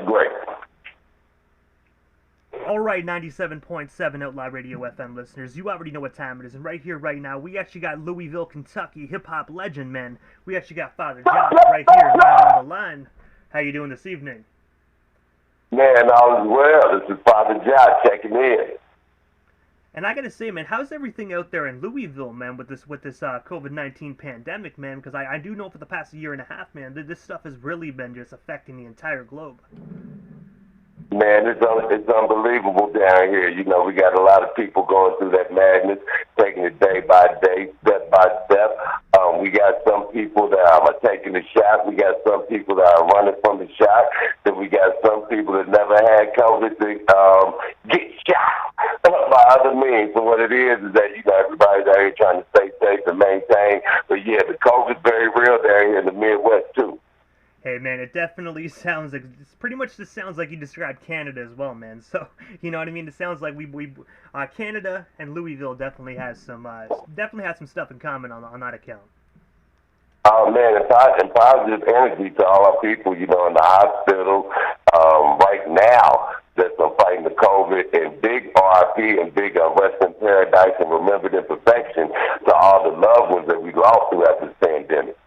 great. All right, 97.7 Outlaw Radio FM listeners, you already know what time it is, and right here, right now, we actually got Louisville, Kentucky hip-hop legend, man. We actually got Father John right here live on the line. How you doing this evening? Man, all is well. This is Father John checking in. And I gotta say, man, how's everything out there in Louisville, man, with this COVID-19 pandemic, man? Because I do know for the past year and a half, man, this stuff has really been just affecting the entire globe. Man, it's unbelievable down here. You know, we got a lot of people going through that madness, taking it day by day, step by step. We got some people that are taking the shot. We got some people that are running from the shot. Then we got some people that never had COVID to get shot by other means. So what it is that, you know, everybody's out here trying to stay safe and maintain. But yeah, the COVID's very real down here in the Midwest too. Hey, man, it definitely sounds like, it's pretty much just sounds like you described Canada as well, man. So, you know what I mean? It sounds like Canada and Louisville definitely has some stuff in common on that account. Oh, man, and positive energy to all our people, you know, in the hospital right now that's fighting the COVID, and big RIP and big rest in paradise and remembered in perfection to all the loved ones that we lost throughout this pandemic.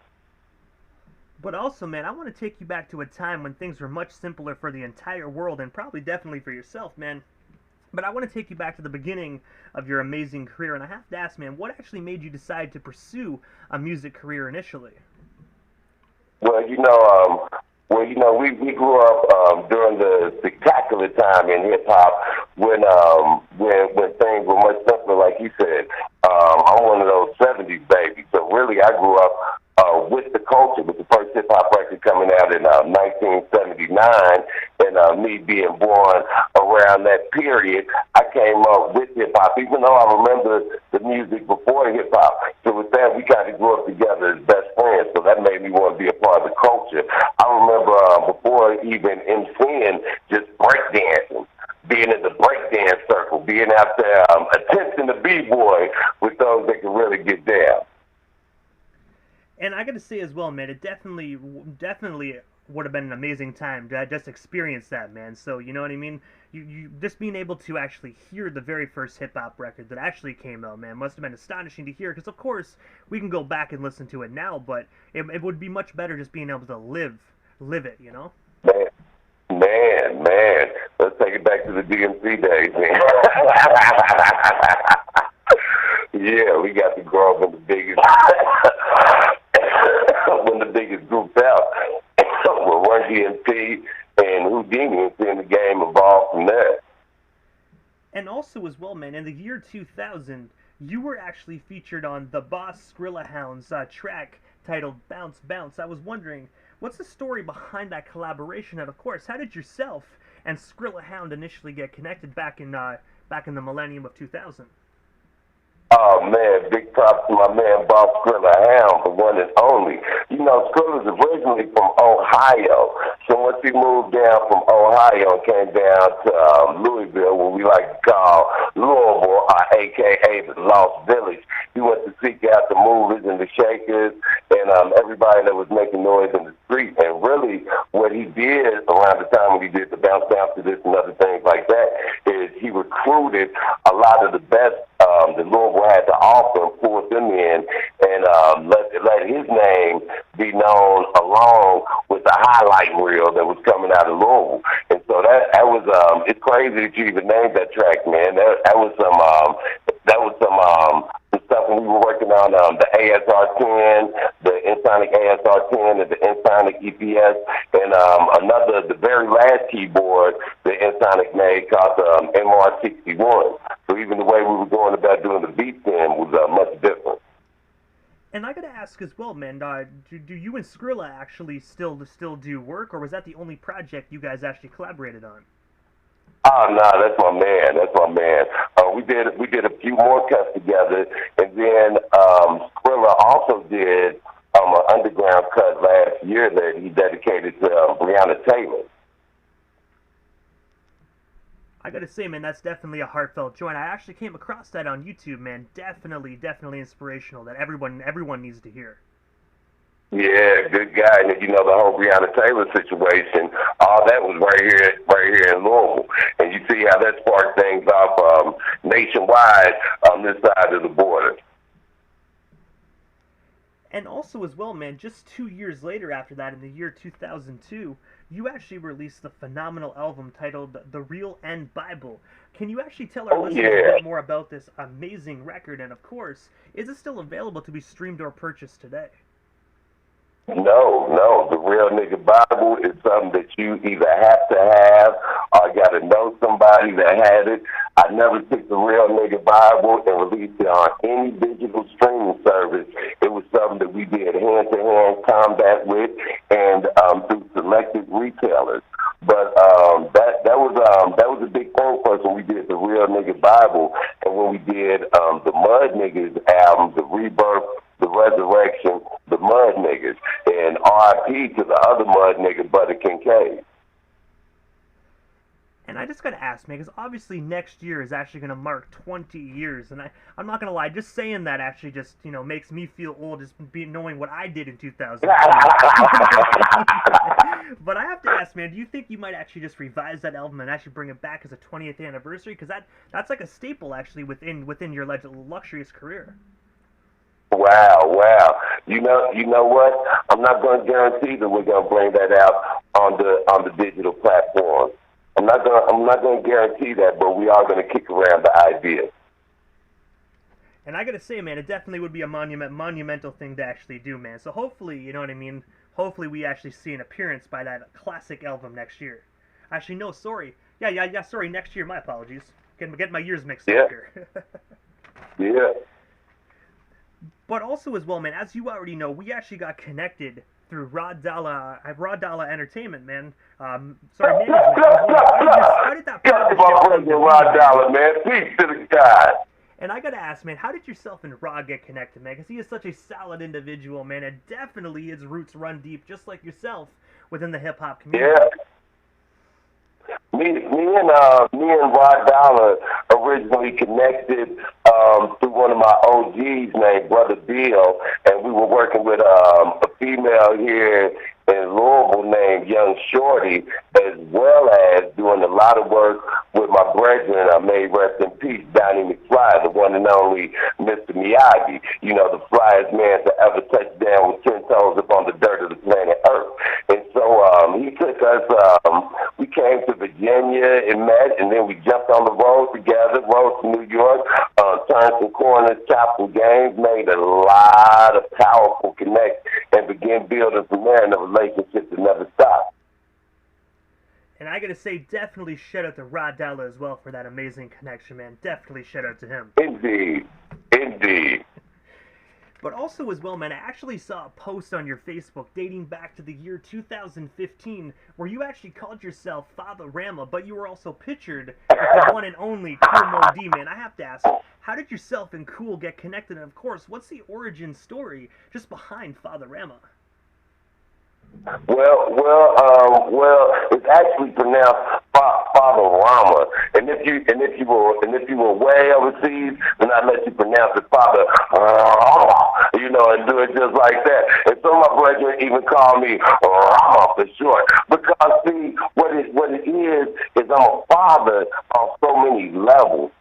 But also, man, I want to take you back to a time when things were much simpler for the entire world, and probably definitely for yourself, man. But I want to take you back to the beginning of your amazing career, and I have to ask, man, what actually made you decide to pursue a music career initially? Well, you know, we grew up during the spectacular time in hip hop when things were much simpler, like you said. I'm one of those '70s babies, so really I grew up with the culture, with the first hip hop record coming out in 1979, and me being born around that period, I came up with hip hop, even though I remember the music before hip hop. So with that, we kind of grew up together as best friends. So that made me want to be a part of the culture. I remember before even MCing, just breakdancing. Being in the breakdance circle, being out there attempting to b-boy with those that can really get down. And I gotta say as well, man, it definitely would have been an amazing time to just experience that, man. So, you know what I mean? You just being able to actually hear the very first hip-hop record that actually came out, man, must have been astonishing to hear. Because, of course, we can go back and listen to it now, but it would be much better just being able to live it, you know? Man. Let's take it back to the DMC days, man. Yeah, we got to grow up in the biggest, when the biggest groups out. With Run DMC and Houdini, and seeing the game evolve from there. And also as well, man, in the year 2000, you were actually featured on the Boss Skrilla Hounds track titled Bounce Bounce. I was wondering, what's the story behind that collaboration? And of course, how did yourself and Skrilla Hound initially get connected back in the millennium of 2000? Oh, man, big props to my man, Bob Skrilla Hound, the one and only. You know, Skrilla's originally from Ohio. So once he moved down from Ohio and came down to Louisville, what we like to call Louisville, a.k.a. the Lost Village, he went to seek out the movers and the shakers and everybody that was making noise in the street. And really, what he did around the time when he did the Bounce Bounce to this and other things like that is he recruited a lot of the best that Louisville had to offer and pulled them in and let his name be known along with the highlight reel that was coming out of Louisville. And so that was it's crazy that you even named that track, man. That was some stuff when we were working on the ASR-10, the Ensoniq ASR-10, and the Ensoniq EPS, and the very last keyboard the Ensoniq made called the MR61. So even the way we were going about doing the beat then was much different. And I gotta ask as well, man, do you and Skrilla actually still do work, or was that the only project you guys actually collaborated on? Oh no, that's my man. We did a few more cuts together, and then Skrilla also did an underground cut last year that he dedicated to Bruno Taylor. I gotta say, man, that's definitely a heartfelt joint. I actually came across that on YouTube, man. Definitely inspirational that everyone needs to hear. Yeah, good guy. And you know, the whole Breonna Taylor situation all that was right here in Louisville. And you see how that sparked things off nationwide on this side of the border. And also as well, man, just 2 years later after that, in the year 2002, you actually released the phenomenal album titled The Real End Bible. Can you actually tell our listeners a bit more about this amazing record? And of course, is it still available to be streamed or purchased today? No. The Real Nigga Bible is something that you either have to have or got to know somebody that had it. I never took the Real Nigga Bible and released it on any digital streaming service. It was something that we did hand-to-hand combat with and through selected retailers. But that was a big thing for us when we did the Real Nigga Bible, and when we did the Mud Niggas album, the Rebirth, the Resurrection, the Mud Niggas, and R.I.P. to the other Mud Nigga, Buddy Kincaid. And I just got to ask, man, because obviously next year is actually going to mark 20 years, and I'm not going to lie, just saying that actually just, makes me feel old, just knowing what I did in 2000. But I have to ask, man, do you think you might actually just revise that album and actually bring it back as a 20th anniversary? Because that's like a staple, actually, within your luxurious career. Wow. You know what? I'm not going to guarantee that we're going to bring that out on the digital platform. I'm not going to guarantee that, but we are going to kick around the idea. And I got to say, man, it definitely would be a monumental thing to actually do, man. So hopefully, you know what I mean? Hopefully we actually see an appearance by that classic album next year. Actually, no, sorry. Yeah, sorry, next year, my apologies. Get my years mixed up here. Yeah. But also as well, man, as you already know, we actually got connected through Raw Dollar Entertainment, man. Sorry, management. How did that partnership Raw Dollar, man. Peace to the guy. And I gotta ask, man, how did yourself and Raw get connected, man? Because he is such a solid individual, man, and definitely his roots run deep, just like yourself, within the hip-hop community. Yeah. Me and Rod Dollar originally connected through one of my OGs named Brother Bill, and we were working with a female here in Louisville named Young Shorty, as well as doing a lot of work with my brethren. I may rest in peace, Donnie McFly, the one and only Mr. Miyagi, the flyest man to ever touch down with 10 toes upon the dirt of the planet Earth. And so he took us, we came to Virginia and met, and then we jumped on the road together, rode to New York, turned some corners, chopped some games, made a lot of powerful connects, and began building from there in a relationship that never stopped. And I gotta say, definitely shout out to Rod Dollar as well for that amazing connection, man. Definitely shout out to him. Indeed. But also as well, man, I actually saw a post on your Facebook dating back to the year 2015 where you actually called yourself Father Rama, but you were also pictured with the one and only Coolmode, man. I have to ask, how did yourself and Cool get connected? And of course, what's the origin story just behind Father Rama? Well, it's actually pronounced Father Rama, and if you were way overseas, then I'd let you pronounce it Father Rama, and do it just like that. And some of my brethren even call me Rama for short, because see, what it is I'm a father on so many levels.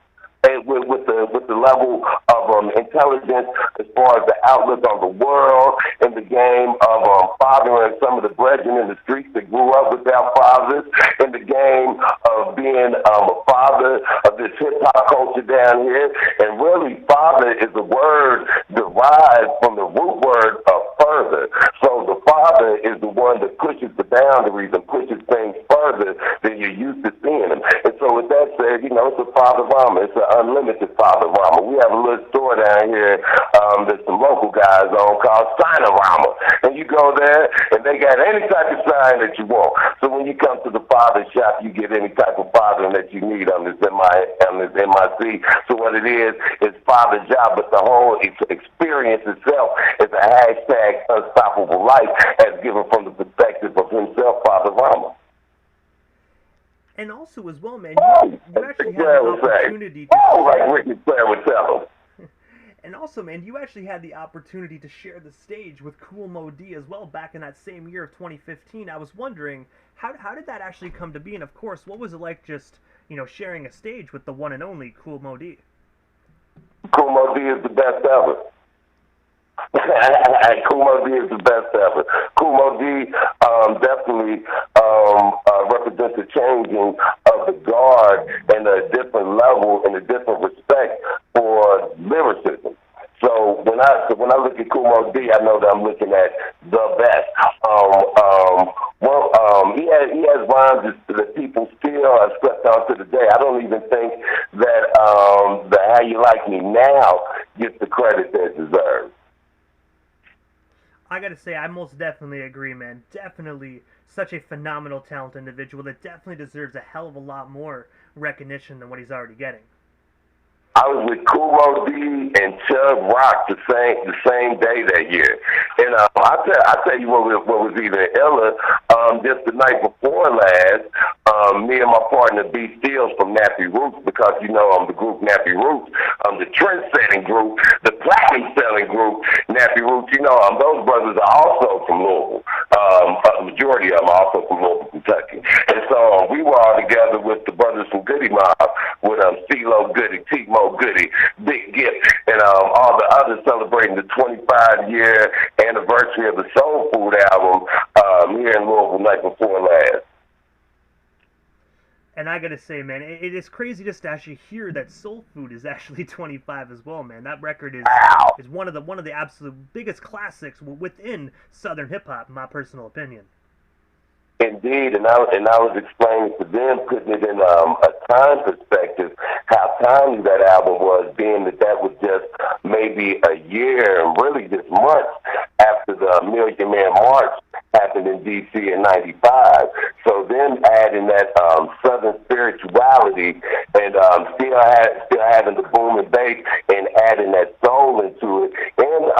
With the level of intelligence as far as the outlook on the world, in the game of fathering some of the brethren in the streets that grew up without fathers, in the game of being a father of this hip-hop culture down here. And really, father is a word derived from the root word of further. So the father is the one that pushes the boundaries and pushes things further than you're used to seeing them. And so with that said, it's a Father Rama. It's an unlimited Father Rama. We have a little store down here that some local guys own called Sign Rama. And you go there, and they got any type of sign that you want. So when you come to the father shop, you get any type of fathering that you need on this MIC. So what it is father job, but the whole experience itself is a hashtag unstoppable life as given from the perspective of himself, Father Rama. And also as well, man, you actually have the opportunity to like Ricky Flair would tell him. And also, man, you actually had the opportunity to share the stage with Coolmode as well back in that same year of 2015. I was wondering, how did that actually come to be? And of course, what was it like just, sharing a stage with the one and only Coolmode? Coolmode is the best ever. Coolmode is the best ever. Coolmode definitely represents a changing of the guard and a different level and a different respect for lyricism. So when I look at Coolmode, I know that I'm looking at the best. He has rhymes that people still have slept on to the day. I don't even think that the How You Like Me Now gets the credit that it deserves. I gotta say, I most definitely agree, man. Definitely such a phenomenal, talented individual that definitely deserves a hell of a lot more recognition than what he's already getting. I was with Coolmode and Chub Rock the same day that year, and I tell you what was even iller. Just the night before last, me and my partner B Steels from Nappy Roots, because the group Nappy Roots, the trend-setting group, the platinum-selling group Nappy Roots. Those brothers are also from Louisville. The majority of them are also from Louisville, Kentucky, and so we were all together with the brothers from Goody Mob, with CeeLo Goody, T-Mo Goody, Big Gift, and all the others celebrating the 25-year anniversary of the Soul Food album here in Louisville night before last. And I gotta say, man, it is crazy just to actually hear that Soul Food is actually 25 as well, man. That record is one of the absolute biggest classics within Southern hip hop, in my personal opinion. Indeed, and I was explaining to them, putting it in a time perspective, how timely that album was, being that was just maybe a year and really just months after the Million Man March happened in D.C. in '95. So then adding that Southern spirituality and still having the boom and bass and adding that soul into it, and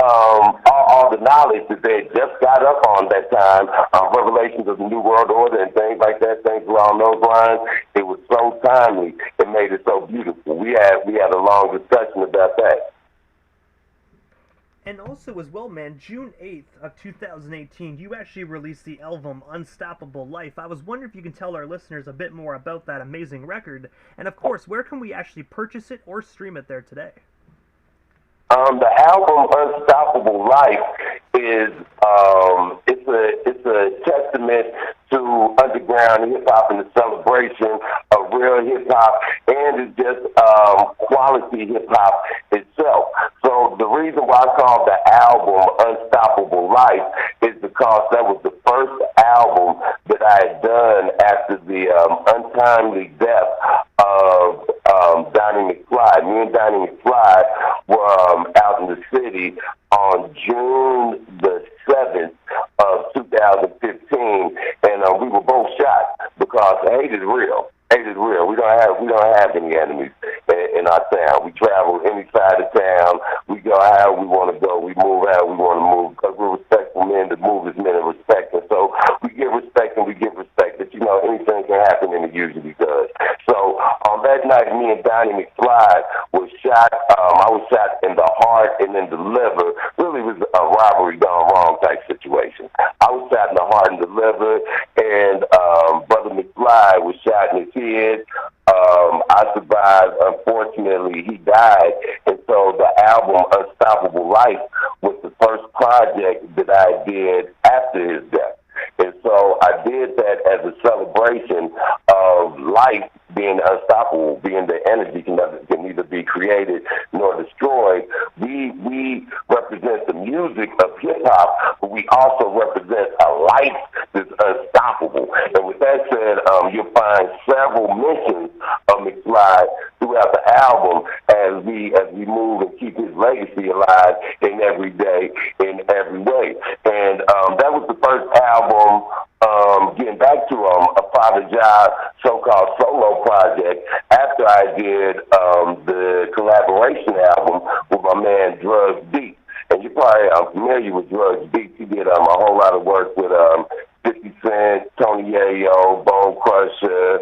all the knowledge that they had just got up on that time, revelations of the New World Order and things like that, things along those lines. It was so timely. It made it so beautiful. We had a long discussion about that. And also as well, man, June 8th of 2018, you actually released the album Unstoppable Life. I was wondering if you can tell our listeners a bit more about that amazing record. And of course, where can we actually purchase it or stream it there today? The album Unstoppable Life is it's a testament to underground hip hop and the celebration of real hip hop, and it's just quality hip hop itself. So the reason why I called the album Unstoppable Life is because that was the first album that I had done after the untimely death of Donnie McFly. Me and Donnie McFly were out in the city on June the 7th of 2015, and we were both shot because hate is real. Hate is real. We don't have any enemies in our town. We travel any side of town. We go how we want to go. We move how we want to move because we're respectful men that move as men of respect. And so we give respect and we give respect. But anything can happen, and it usually does. So on that night, me and Donnie McFly was shot. I was shot in the heart and in the liver. Really was a robbery gone wrong type situation. I was shot in the heart and the liver, and Brother McFly was shot in his head. I survived. Unfortunately, he died. And so the album Unstoppable Life was the first project that I did after his death. And so I did that as a celebration of life being unstoppable, being the energy can neither be created nor destroyed. We represent the music of hip-hop, but we also represent a life that's unstoppable. And with that said, you'll find several mentions of McFly throughout the album as we move and keep his legacy alive in every day, in every way. And that was the first album, getting back to a Father Job so-called solo project after I did the collaboration album with my man Drugs Beat. And you probably are familiar with Drugs Beat. He did a whole lot of work with 50 Cent, Tony Yayo, Bone Crusher.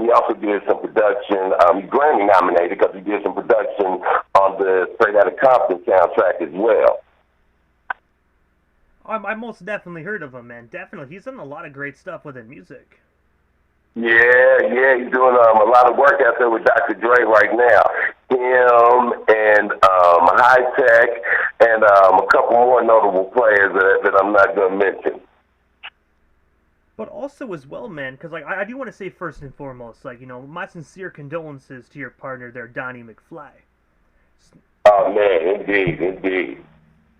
He also did some production. He's Grammy nominated because he did some production on the Straight Outta Compton soundtrack as well. I most definitely heard of him, man. Definitely. He's done a lot of great stuff within music. Yeah, he's doing a lot of work out there with Dr. Dre right now. Him and High Tech and a couple more notable players that I'm not going to mention. But also as well, man, because like I do want to say first and foremost, like, you know, my sincere condolences to your partner there, Donnie McFly. Oh man, indeed.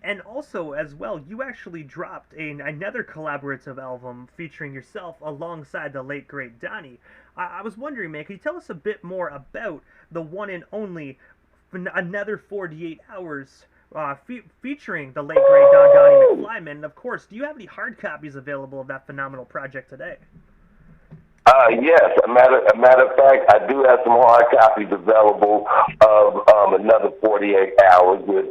And also, as well, you actually dropped another collaborative album featuring yourself alongside the late, great Donnie. I was wondering, man, can you tell us a bit more about the one and only Another 48 Hours featuring the late, great Donnie McFly, man? And of course, do you have any hard copies available of that phenomenal project today? Yes, a matter of fact, I do have some hard copies available of Another 48 Hours with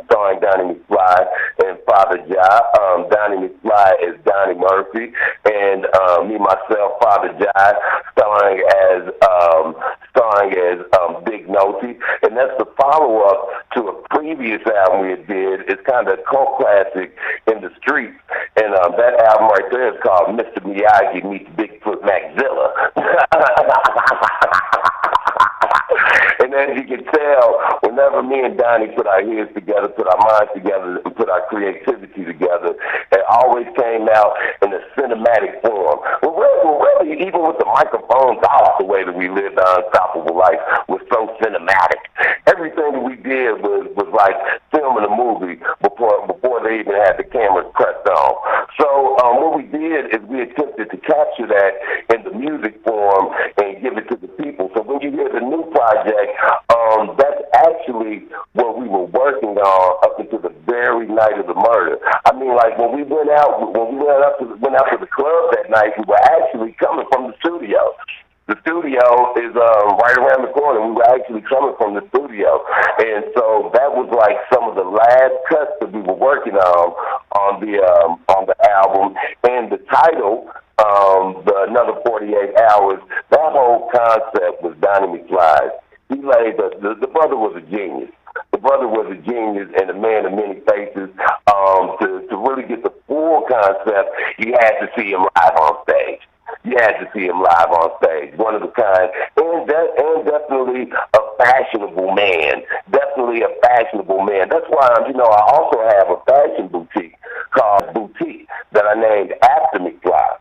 starring Donnie McFly and Father Ja. Donnie McFly is Donnie Murphy, and me myself, Father Ja, starring as Big Nosey, and that's the follow-up to a previous album we did. It's kind of a cult classic in the streets, and that album right there is called Mr. Miyagi Meets Bigfoot Maxilla. And as you can tell, whenever me and Donnie put our heads together, put our minds together, and put our creativity together, it always came out in a cinematic form. Well, really, even with the microphones off, the way that we lived our unstoppable life was so cinematic. Everything that we did was like filming a movie before they even had the cameras pressed on. So what we did is we attempted to capture that in the music form and give it to the people. So when you hear the new project, that's actually what we were working on up until the very night of the murder. I mean, like when we went out to the club that night, we were actually coming from the studio. The studio is right around the corner. We were actually coming from the studio, and so that was like some of the last cuts that we were working on the album. And the title, the Another 48 Hours, that whole concept was Donnie McFly's. He laid the brother was a genius. The brother was a genius and a man of many faces. To really get the full concept, you had to see him live on stage. You had to see him live on stage, one of a kind, and definitely a fashionable man. Definitely a fashionable man. That's why, I also have a fashion boutique called Boutique that I named after McFly.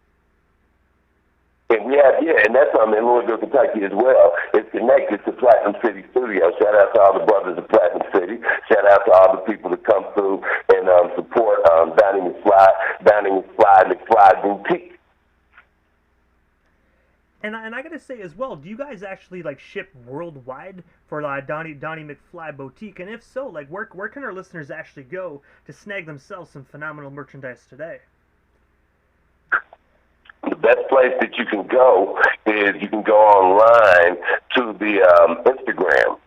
And and that's in Louisville, Kentucky as well. It's connected to Platinum City Studios. Shout out to all the brothers of Platinum City. Shout out to all the people that come through and support Donnie McFly Boutique. And I gotta say as well, do you guys actually like ship worldwide for Donnie McFly Boutique? And if so, like where can our listeners actually go to snag themselves some phenomenal merchandise today? The best place that you can go is you can go online to the Instagram,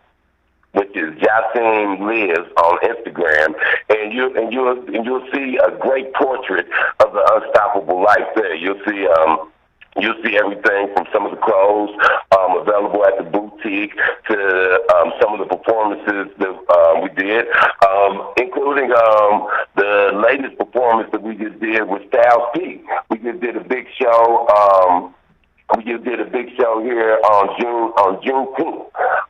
which is Jasim Lives on Instagram, and you'll see a great portrait of the unstoppable life there. You'll see everything from some of the clothes available at the boutique to some of the performances that we did, including the latest performance that we just did with Styles P. We just did a big show. Here on Juneteenth,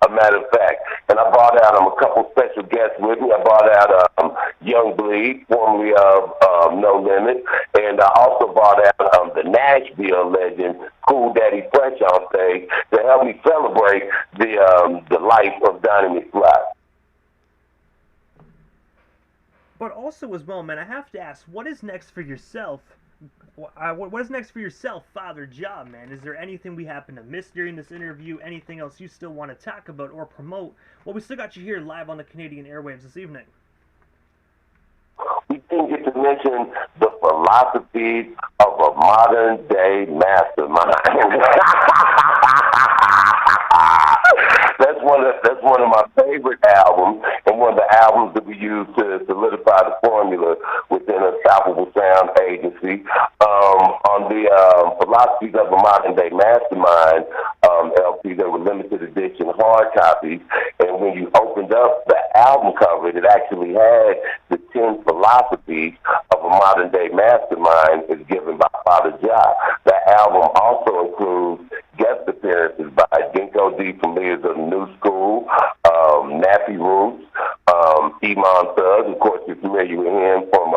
a matter of fact. And I brought out a couple special guests with me. I brought out Young Bleed, formerly of No Limit, and I also brought out the Nashville legend, Cool Daddy Fresh, on stage to help me celebrate the life of Donnie McFly. But also as well, man, I have to ask, what is next for yourself? What is next for yourself, Father Ja, man? Is there anything we happen to miss during this interview? Anything else you still want to talk about or promote? Well, we still got you here live on the Canadian airwaves this evening. We didn't get to mention the philosophy of a modern-day mastermind. That's one of my favorite albums, and one of the albums that we use to solidify the formula within Unstoppable Sound Agency. On the philosophies of a modern day mastermind LP, see they were limited edition hard copies, and when you opened up the album cover, it actually had the 10 philosophies of a modern-day mastermind as given by Father Jah. The album also includes guest appearances by Dinko D from Leaders of the New School, Nappy Roots, Iman Thug, of course you're familiar with him from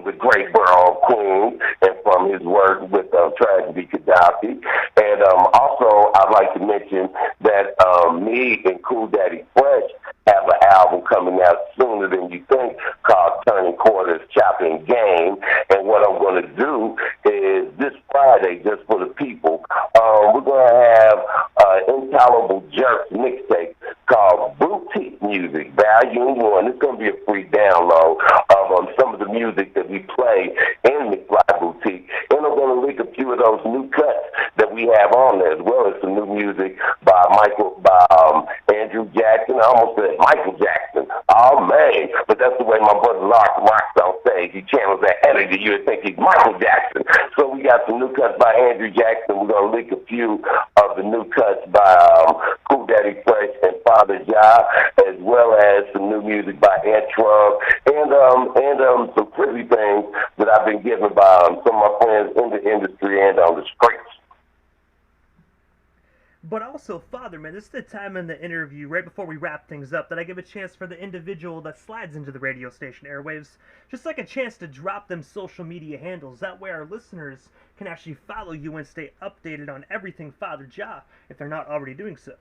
the great borough of Queens and from his work with Tragedy Gaddafi. And also I'd like to mention that me and Cool Daddy Fresh have an album coming out sooner than you think called Turning Quarters, Chopping Game. And what I'm going to do is this Friday, just for the people, we're going to have Intolerable Jerks mixtape called Boutique Music, Volume 1. It's going to be a free download of some of the music that we play in McFly Boutique. And I'm going to link a few of those new cuts that we have on there, as well as some new music by Andrew Jackson. I almost said Michael Jackson. Oh, man. But that's the way my brother Lark rocks on stage. He channels that energy. You would think he's Michael Jackson. So we got some new cuts by Andrew Jackson. We're going to link a few of the new cuts by Cool Daddy Fresh and Father Jah, as well as some new music by Ant Trump, and some pretty things that I've been given by some of my friends in the industry and on the streets. But also, Father, man, this is the time in the interview, right before we wrap things up, that I give a chance for the individual that slides into the radio station airwaves, just like a chance to drop them social media handles. That way our listeners can actually follow you and stay updated on everything Father Jah, if they're not already doing so.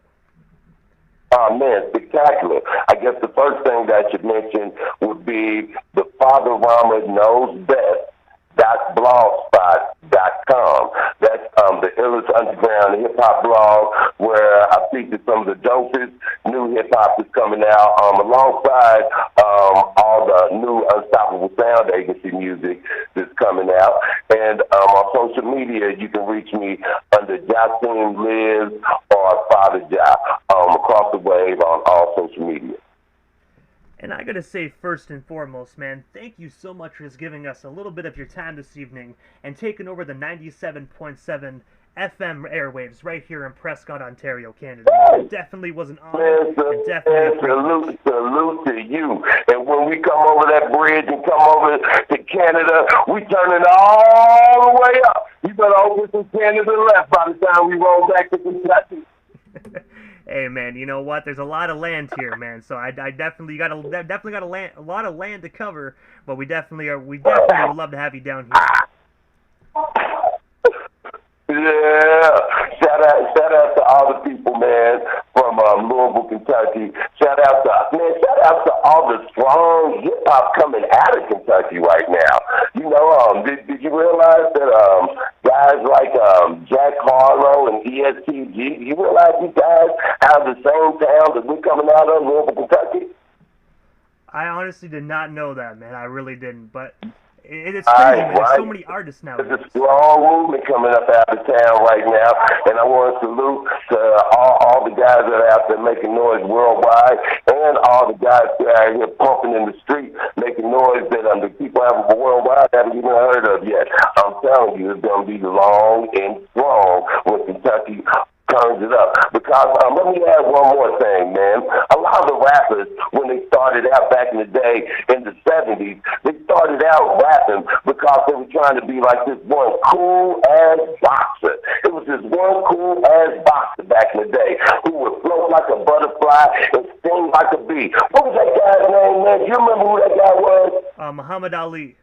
Oh, man, spectacular. I guess the first thing that I should mention would be the Father Rama Knows Best. .blogspot.com. That's the illest underground hip-hop blog where I feature some of the dopest new hip-hop that's coming out alongside all the new Unstoppable Sound Agency music that's coming out. And on social media, you can reach me under Jasim Lives or Father Jah across the wave on all social media. And I gotta say, first and foremost, man, thank you so much for just giving us a little bit of your time this evening and taking over the 97.7 FM airwaves right here in Prescott, Ontario, Canada. It definitely was an honor. Salute to you. And when we come over that bridge and come over to Canada, we turning all the way up. You better open some Canada left by the time we roll back to Kentucky. Hey man, you know what? There's a lot of land here, man. So I definitely got a lot of land to cover. But we definitely would love to have you down here. Yeah. Shout out to all the people, man, from Louisville, Kentucky. Shout out to all the strong hip hop coming out of Kentucky right now. You know, did you realize that guys like Jack Harlow and ESTG, you realize these guys out of the same town that we're coming out of, Louisville, Kentucky? I honestly did not know that, man. I really didn't, but it's crazy, man. There's so many artists now. There's a strong movement coming up out of town right now, and I want to salute to all the guys that are out there making noise worldwide, and all the guys that are here pumping in the street, making noise that the people worldwide haven't even heard of yet. I'm telling you, it's going to be long and strong when Kentucky turns it up. Because let me add one more thing, man. A lot of the rappers, when they started out back in the day in the 70s, they started out rapping because they were trying to be like this one cool-ass boxer. It was this one cool-ass boxer back in the day who would float like a butterfly and sting like a bee. What was that guy's name, man? Do you remember who that guy was? Muhammad Ali.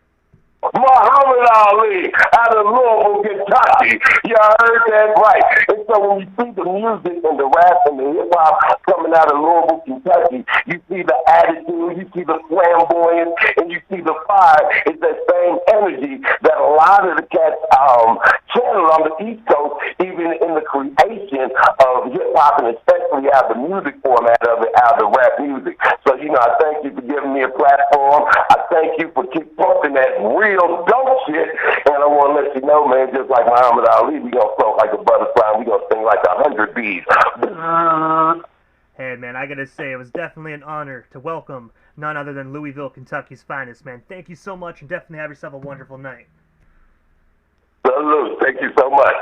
Muhammad Ali out of Louisville, Kentucky. You heard that right. And so when you see the music and the rap and the hip-hop coming out of Louisville, Kentucky, you see the attitude, you see the flamboyance, and you see the fire. It's that same energy that a lot of the cats channel on the East Coast, even in the creation of hip-hop, and especially out of the music format of it, out of the rap music. So, you know, I thank you for giving me a platform. I thank you for keep pumping that real dope shit, and I want to let you know, man, just like Muhammad Ali, we gonna float like a butterfly, we gonna sting like 100 bees. Hey, man, I gotta say, it was definitely an honor to welcome none other than Louisville, Kentucky's finest, man. Thank you so much, and definitely have yourself a wonderful night. Salute. Thank you so much.